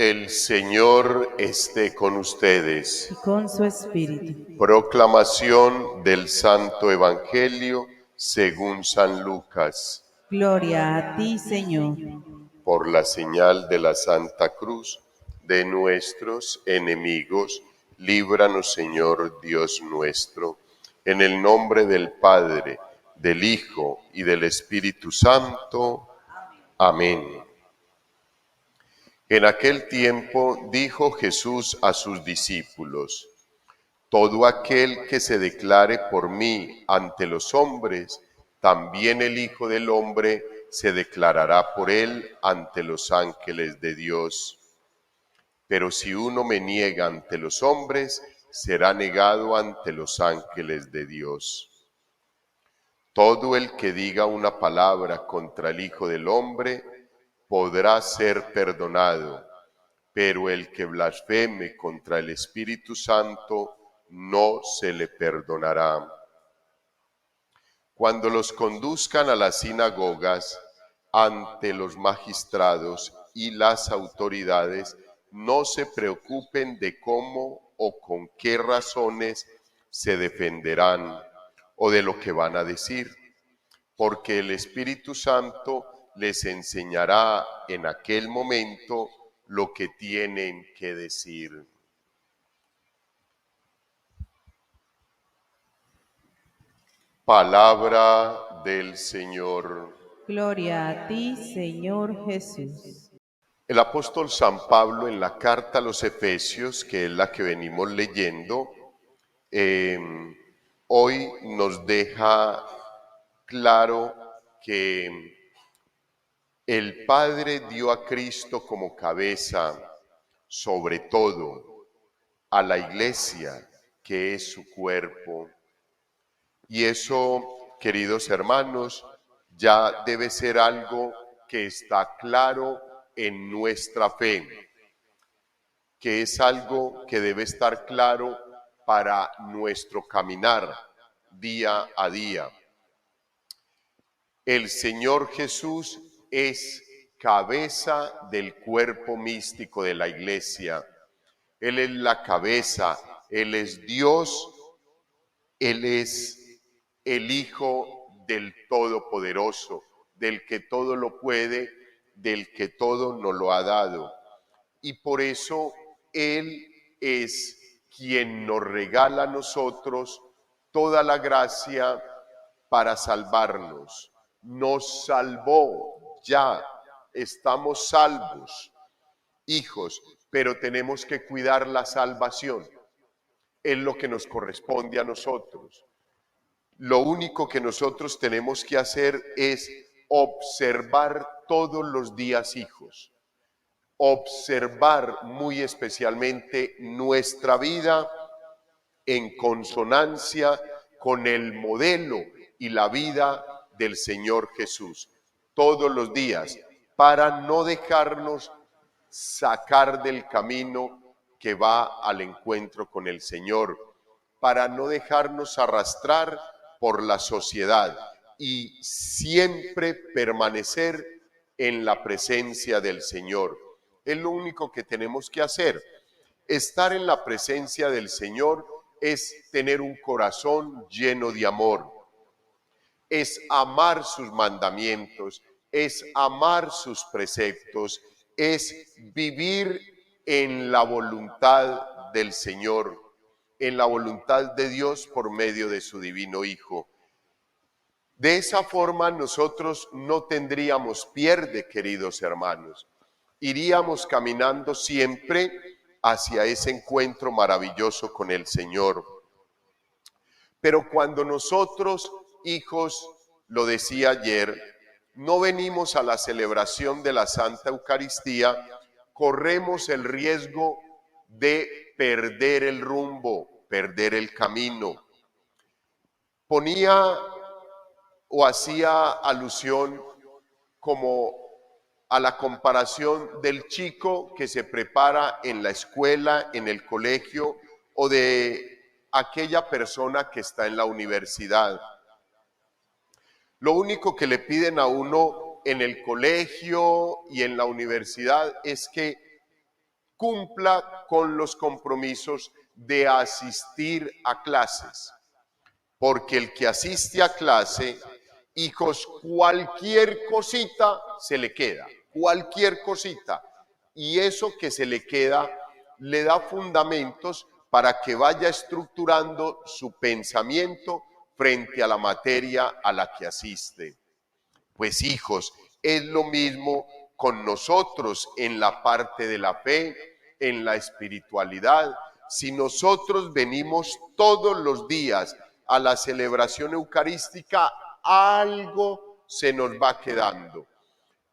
El Señor esté con ustedes. Y con su espíritu. Proclamación del Santo Evangelio según San Lucas. Gloria a ti, Señor. Por la señal de la Santa Cruz de nuestros enemigos, líbranos, Señor Dios nuestro, en el nombre del Padre, del Hijo y del Espíritu Santo. Amén. En aquel tiempo dijo Jesús a sus discípulos: todo aquel que se declare por mí ante los hombres, también el Hijo del Hombre se declarará por él ante los ángeles de Dios. Pero si uno me niega ante los hombres, será negado ante los ángeles de Dios. Todo el que diga una palabra contra el Hijo del Hombre podrá ser perdonado, pero el que blasfeme contra el Espíritu Santo no se le perdonará. Cuando los conduzcan a las sinagogas, ante los magistrados y las autoridades, no se preocupen de cómo o con qué razones se defenderán o de lo que van a decir, porque el Espíritu Santo les enseñará en aquel momento lo que tienen que decir. Palabra del Señor. Gloria a ti, Señor Jesús. El apóstol San Pablo, en la carta a los Efesios, que es la que venimos leyendo, hoy nos deja claro que el Padre dio a Cristo como cabeza, sobre todo, a la Iglesia, que es su cuerpo. Y eso, queridos hermanos, ya debe ser algo que está claro en nuestra fe, que es algo que debe estar claro para nuestro caminar día a día. El Señor Jesús es cabeza del cuerpo místico de la Iglesia. Él es la cabeza, Él es Dios, Él es el Hijo del Todopoderoso, del que todo lo puede, del que todo nos lo ha dado. Y por eso Él es quien nos regala a nosotros toda la gracia para salvarnos. Nos salvó, ya estamos salvos, hijos, pero tenemos que cuidar la salvación. Es lo que nos corresponde a nosotros. Lo único que nosotros tenemos que hacer es observar todos los días, hijos. Observar muy especialmente nuestra vida en consonancia con el modelo y la vida del Señor Jesús. Todos los días, para no dejarnos sacar del camino que va al encuentro con el Señor, para no dejarnos arrastrar por la sociedad y siempre permanecer en la presencia del Señor. Es lo único que tenemos que hacer. Estar en la presencia del Señor es tener un corazón lleno de amor, es amar sus mandamientos, es amar sus preceptos, es vivir en la voluntad del Señor, en la voluntad de Dios por medio de su divino Hijo. De esa forma nosotros no tendríamos pierde, queridos hermanos. Iríamos caminando siempre hacia ese encuentro maravilloso con el Señor. Pero cuando nosotros, hijos, lo decía ayer, no venimos a la celebración de la Santa Eucaristía, corremos el riesgo de perder el rumbo, perder el camino. Ponía o hacía alusión como a la comparación del chico que se prepara en la escuela, en el colegio, o de aquella persona que está en la universidad. Lo único que le piden a uno en el colegio y en la universidad es que cumpla con los compromisos de asistir a clases. Porque el que asiste a clase, hijos, cualquier cosita se le queda, cualquier cosita. Y eso que se le queda le da fundamentos para que vaya estructurando su pensamiento frente a la materia a la que asiste. Pues hijos, es lo mismo con nosotros en la parte de la fe, en la espiritualidad. Si nosotros venimos todos los días a la celebración eucarística, algo se nos va quedando.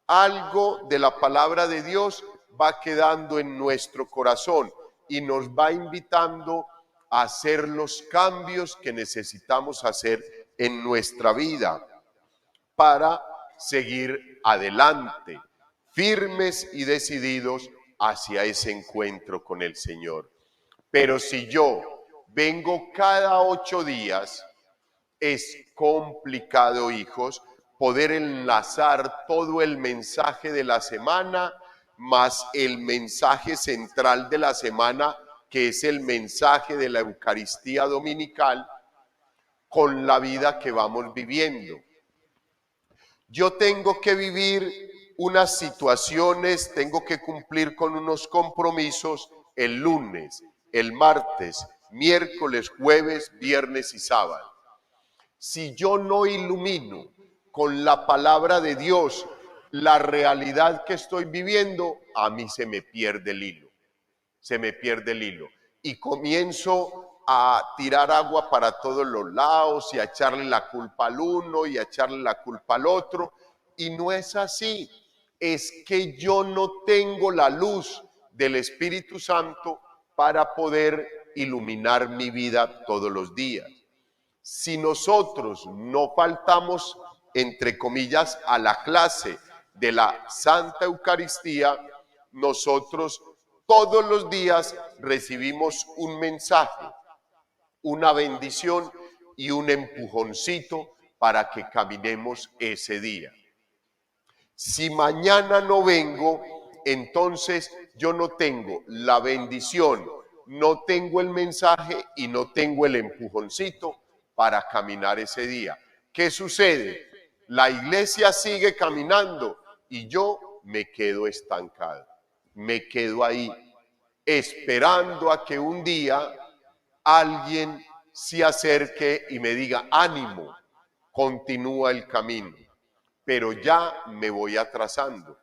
Algo de la palabra de Dios va quedando en nuestro corazón y nos va invitando a hacer los cambios que necesitamos hacer en nuestra vida para seguir adelante, firmes y decididos hacia ese encuentro con el Señor. Pero si yo vengo cada 8 días, es complicado, hijos, poder enlazar todo el mensaje de la semana más el mensaje central de la semana, que es el mensaje de la Eucaristía dominical, con la vida que vamos viviendo. Yo tengo que vivir unas situaciones, tengo que cumplir con unos compromisos el lunes, el martes, miércoles, jueves, viernes y sábado. Si yo no ilumino con la palabra de Dios la realidad que estoy viviendo, a mí se me pierde el hilo, y comienzo a tirar agua para todos los lados y a echarle la culpa al uno y a echarle la culpa al otro, y no es así. Es que yo no tengo la luz del Espíritu Santo para poder iluminar mi vida todos los días. Si nosotros no faltamos, entre comillas, a la clase de la Santa Eucaristía, nosotros todos los días recibimos un mensaje, una bendición y un empujoncito para que caminemos ese día. Si mañana no vengo, entonces yo no tengo la bendición, no tengo el mensaje y no tengo el empujoncito para caminar ese día. ¿Qué sucede? La iglesia sigue caminando y yo me quedo estancado, me quedo ahí esperando a que un día alguien se acerque y me diga: ánimo, continúa el camino, pero ya me voy atrasando.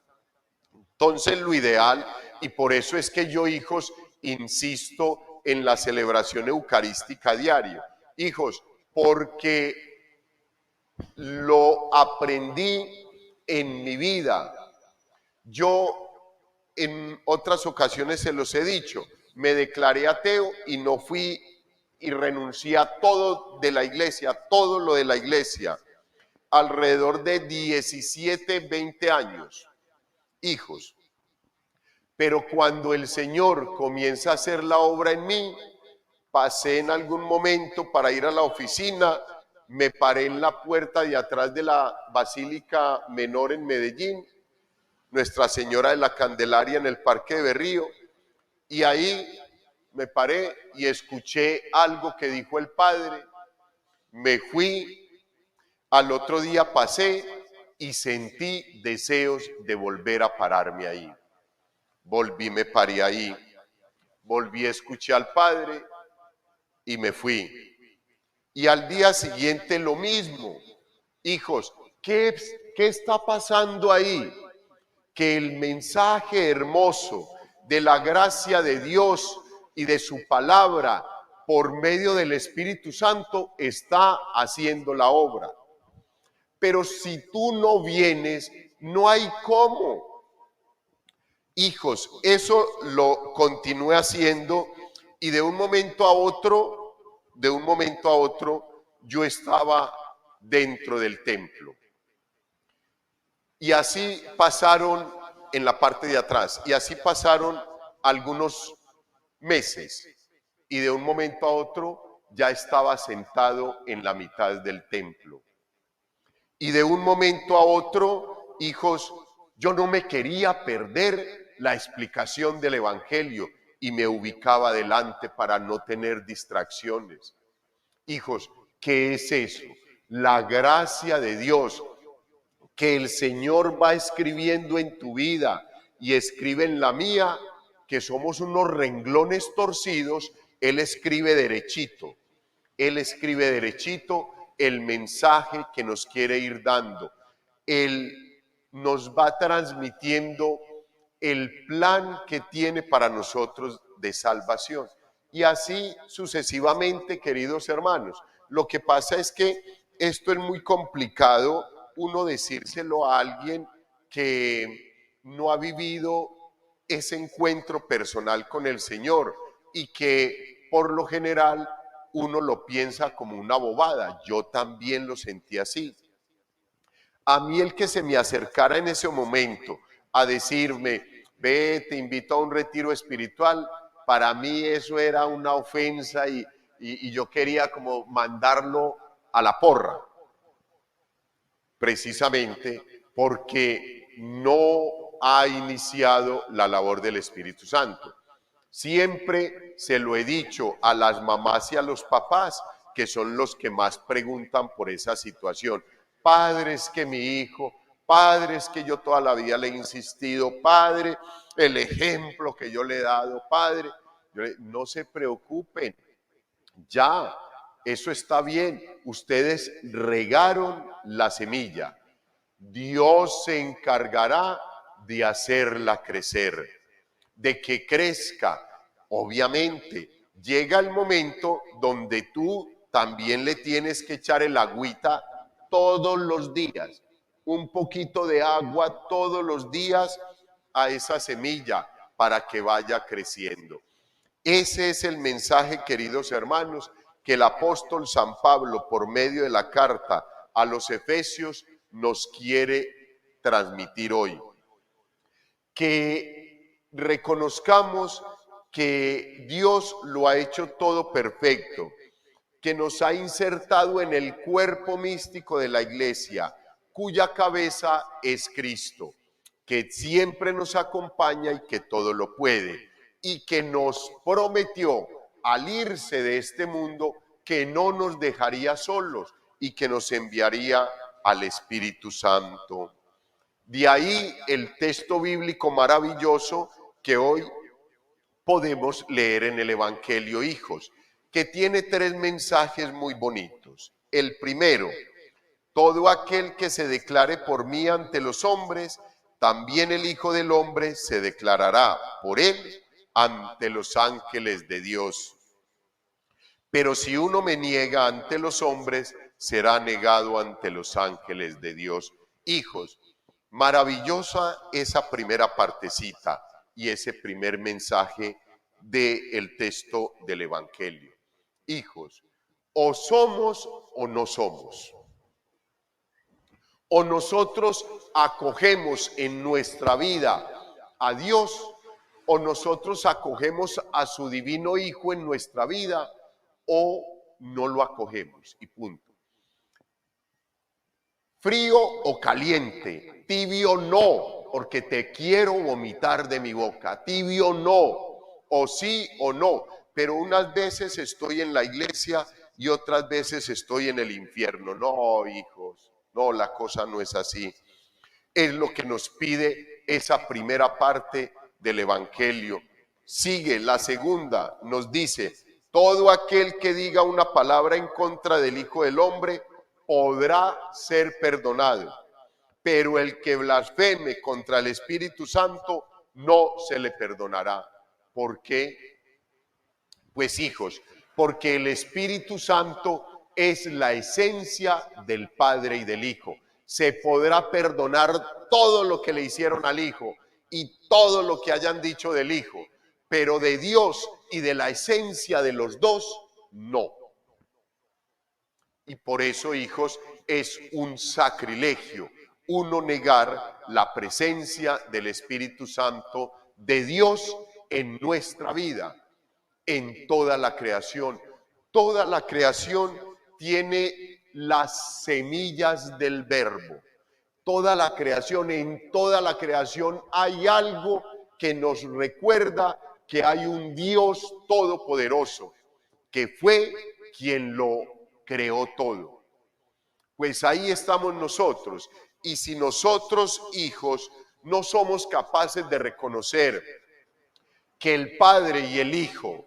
Entonces lo ideal, y por eso es que yo, hijos, insisto en la celebración eucarística diaria. Hijos, porque lo aprendí en mi vida. Yo en otras ocasiones se los he dicho, me declaré ateo y no fui y renuncié a todo de la iglesia, todo lo de la iglesia, alrededor de 17, 20 años, hijos. Pero cuando el Señor comienza a hacer la obra en mí, pasé en algún momento para ir a la oficina, me paré en la puerta de atrás de la Basílica Menor en Medellín, Nuestra Señora de la Candelaria en el Parque de Berrío, y ahí me paré y escuché algo que dijo el Padre, me fui, al otro día pasé y sentí deseos de volver a pararme ahí. Volví, me paré ahí, volví, escuché al Padre y me fui. Y al día siguiente lo mismo. Hijos, ¿qué está pasando ahí? Que el mensaje hermoso de la gracia de Dios y de su palabra por medio del Espíritu Santo está haciendo la obra. Pero si tú no vienes, no hay cómo. Hijos, eso lo continué haciendo y de un momento a otro, yo estaba dentro del templo. Y así pasaron en la parte de atrás, y así pasaron algunos meses. Y de un momento a otro ya estaba sentado en la mitad del templo. Y de un momento a otro, hijos, yo no me quería perder la explicación del Evangelio y me ubicaba adelante para no tener distracciones. Hijos, ¿qué es eso? La gracia de Dios que el Señor va escribiendo en tu vida y escribe en la mía, que somos unos renglones torcidos. Él escribe derechito. Él escribe derechito el mensaje que nos quiere ir dando. Él nos va transmitiendo el plan que tiene para nosotros de salvación. Y así sucesivamente, queridos hermanos. Lo que pasa es que esto es muy complicado uno decírselo a alguien que no ha vivido ese encuentro personal con el Señor y que por lo general uno lo piensa como una bobada. Yo también lo sentí así. A mí el que se me acercara en ese momento a decirme, ve, te invito a un retiro espiritual, para mí eso era una ofensa y yo quería como mandarlo a la porra, precisamente porque no ha iniciado la labor del Espíritu Santo. Siempre se lo he dicho a las mamás y a los papás, que son los que más preguntan por esa situación. Padre, es que mi hijo, padre, es que yo toda la vida le he insistido, padre, el ejemplo que yo le he dado, padre, no se preocupen, ya, eso está bien, ustedes regaron la semilla, Dios se encargará de hacerla crecer, de que crezca. Obviamente, llega el momento donde tú también le tienes que echar el agüita todos los días, un poquito de agua todos los días a esa semilla para que vaya creciendo. Ese es el mensaje, queridos hermanos, que el apóstol San Pablo, por medio de la carta a los Efesios, nos quiere transmitir hoy. Que reconozcamos que Dios lo ha hecho todo perfecto, que nos ha insertado en el cuerpo místico de la iglesia, cuya cabeza es Cristo, que siempre nos acompaña y que todo lo puede, y que nos prometió al irse de este mundo que no nos dejaría solos y que nos enviaría al Espíritu Santo. De ahí el texto bíblico maravilloso que hoy podemos leer en el Evangelio, hijos, que tiene 3 mensajes muy bonitos. El primero, todo aquel que se declare por mí ante los hombres, también el Hijo del Hombre se declarará por él ante los ángeles de Dios. Pero si uno me niega ante los hombres, será negado ante los ángeles de Dios. Hijos, maravillosa esa primera partecita y ese primer mensaje del texto del Evangelio. Hijos, o somos o no somos. O nosotros acogemos en nuestra vida a Dios, o nosotros acogemos a su divino Hijo en nuestra vida, o no lo acogemos y punto. Frío o caliente, tibio no, porque te quiero vomitar de mi boca, tibio no, o sí o no, pero unas veces estoy en la iglesia y otras veces estoy en el infierno. No, hijos, no, la cosa no es así. Es lo que nos pide esa primera parte del Evangelio. Sigue la segunda, nos dice, todo aquel que diga una palabra en contra del Hijo del Hombre podrá ser perdonado, pero el que blasfeme contra el Espíritu Santo no se le perdonará. ¿Por qué? Pues hijos, porque el Espíritu Santo es la esencia del Padre y del Hijo. Se podrá perdonar todo lo que le hicieron al Hijo y todo lo que hayan dicho del Hijo, pero de Dios y de la esencia de los dos, no. Y por eso, hijos, es un sacrilegio uno negar la presencia del Espíritu Santo de Dios en nuestra vida, en toda la creación. Toda la creación tiene las semillas del Verbo. Toda la creación, en toda la creación hay algo que nos recuerda que hay un Dios todopoderoso, que fue quien lo creó todo. Pues ahí estamos nosotros. Y si nosotros, hijos, no somos capaces de reconocer que el Padre y el Hijo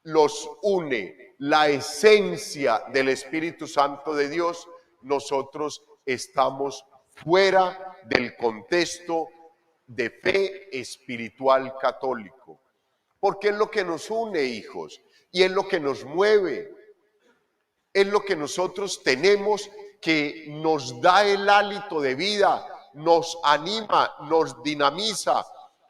los une la esencia del Espíritu Santo de Dios, nosotros estamos fuera del contexto de fe espiritual católico. Porque es lo que nos une, hijos, y es lo que nos mueve, es lo que nosotros tenemos, que nos da el hálito de vida, nos anima, nos dinamiza,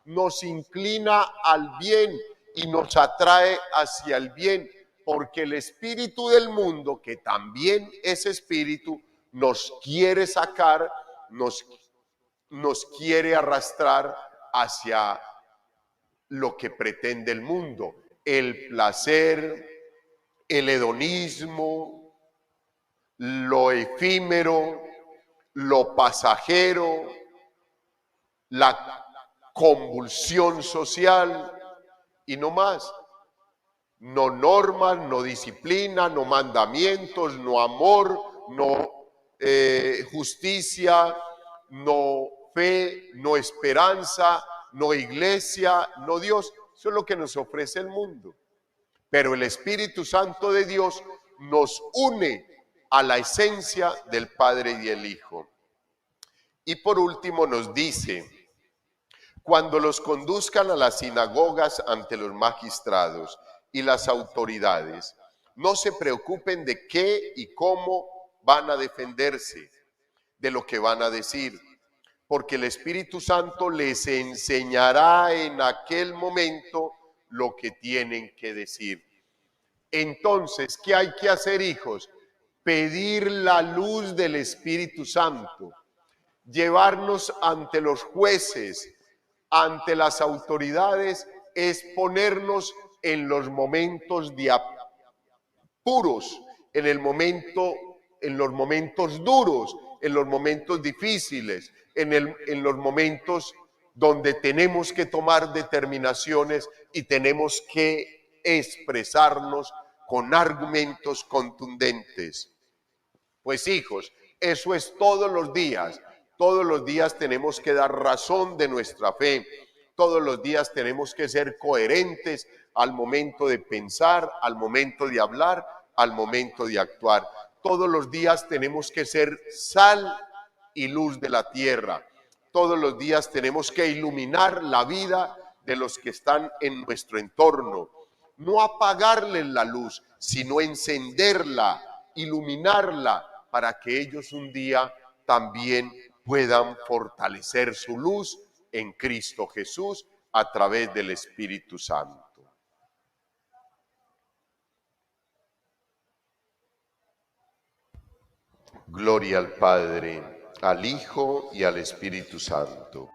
nos inclina al bien y nos atrae hacia el bien, porque el espíritu del mundo, que también es espíritu, nos quiere sacar, nos quiere arrastrar hacia lo que pretende el mundo, el placer, el hedonismo, lo efímero, lo pasajero, la convulsión social y no más. No normas, no disciplina, no mandamientos, no amor, no justicia, no fe, no esperanza, no iglesia, no Dios. Eso es lo que nos ofrece el mundo. Pero el Espíritu Santo de Dios nos une a la esencia del Padre y el Hijo. Y por último nos dice: cuando los conduzcan a las sinagogas ante los magistrados y las autoridades, no se preocupen de qué y cómo van a defenderse, de lo que van a decir, porque el Espíritu Santo les enseñará en aquel momento lo que tienen que decir. Entonces, ¿qué hay que hacer, hijos? Pedir la luz del Espíritu Santo, llevarnos ante los jueces, ante las autoridades, es ponernos en los momentos de apuros, en los momentos duros, en los momentos difíciles, en los momentos donde tenemos que tomar determinaciones y tenemos que expresarnos con argumentos contundentes. Pues hijos, eso es todos los días. Todos los días tenemos que dar razón de nuestra fe. Todos los días tenemos que ser coherentes al momento de pensar, al momento de hablar, al momento de actuar. Todos los días tenemos que ser sal y luz de la tierra. Todos los días tenemos que iluminar la vida de los que están en nuestro entorno. No apagarles la luz, sino encenderla, iluminarla, para que ellos un día también puedan fortalecer su luz en Cristo Jesús a través del Espíritu Santo. Gloria al Padre, al Hijo y al Espíritu Santo.